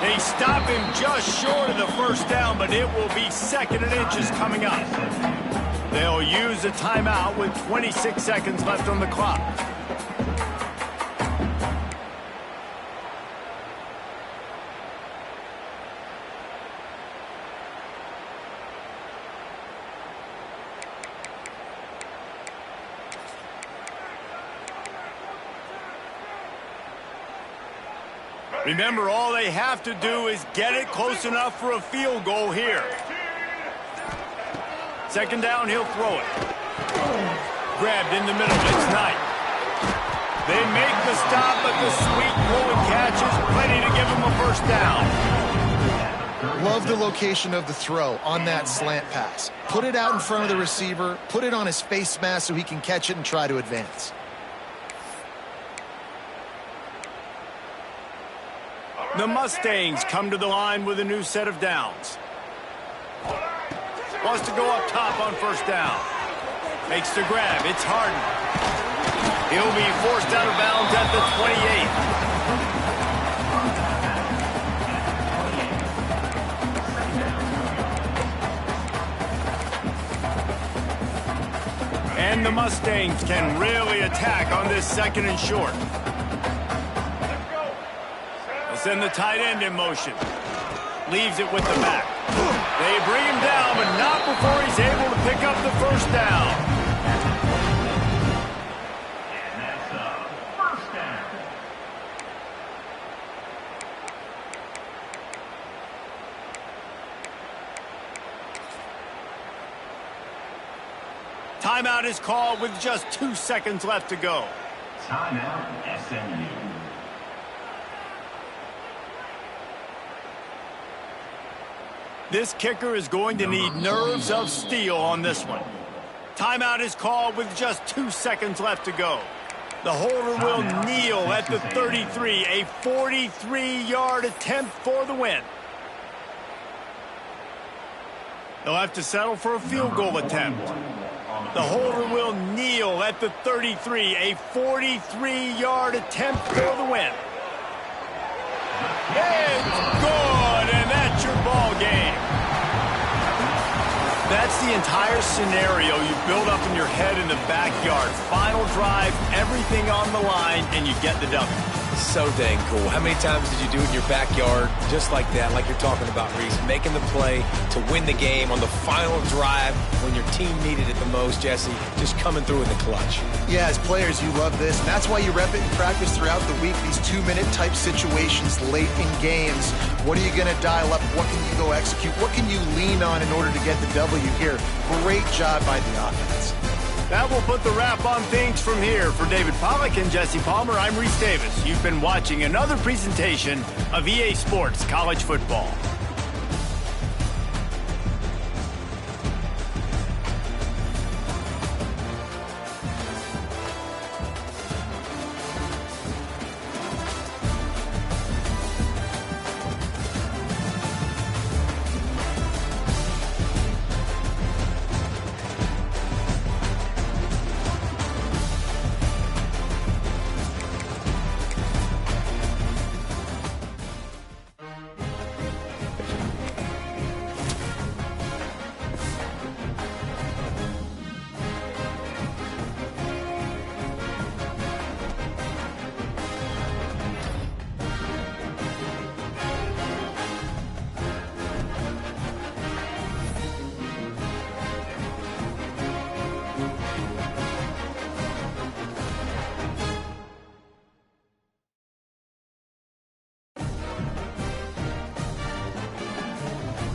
They stop him just short of the 1st down, but it will be 2nd and inches coming up. They'll use a timeout with 26 seconds left on the clock. Remember, all they have to do is get it close enough for a field goal here. 2nd down, he'll throw it. Grabbed in the middle, it's Knight. They make the stop, but the sweet throw and catch is plenty to give them a 1st down. Love the location of the throw on that slant pass. Put it out in front of the receiver, put it on his face mask so he can catch it and try to advance. The Mustangs come to the line with a new set of downs. Wants to go up top on 1st down. Makes the grab. It's Harden. He'll be forced out of bounds at the 28. And the Mustangs can really attack on this 2nd and short. Send the tight end in motion. Leaves it with the back. They bring him down, but not before he's able to pick up the 1st down. And that's a 1st down. Timeout is called with just 2 seconds left to go. Timeout, SMU. This kicker is going to need nerves of steel on this one. Timeout is called with just 2 seconds left to go. The holder will kneel at the 33, a 43-yard attempt for the win. They'll have to settle for a field goal attempt. The holder will kneel at the 33, a 43-yard attempt for the win. It's good, and that's your ball game. That's the entire scenario you build up in your head in the backyard. Final drive, everything on the line, and you get the W. So dang cool. How many times did you do it in your backyard just like that, like you're talking about, Reese? Making the play to win the game on the final drive when your team needed it the most, Jesse. Just coming through in the clutch. Yeah, as players, you love this, and that's why you rep it in practice throughout the week, these 2-minute type situations late in games. What are you going to dial up? What can you go execute? What can you lean on in order to get the W here? Great job by the offense. That will put the wrap on things from here. For David Pollack and Jesse Palmer, I'm Reese Davis. You've been watching another presentation of EA Sports College Football.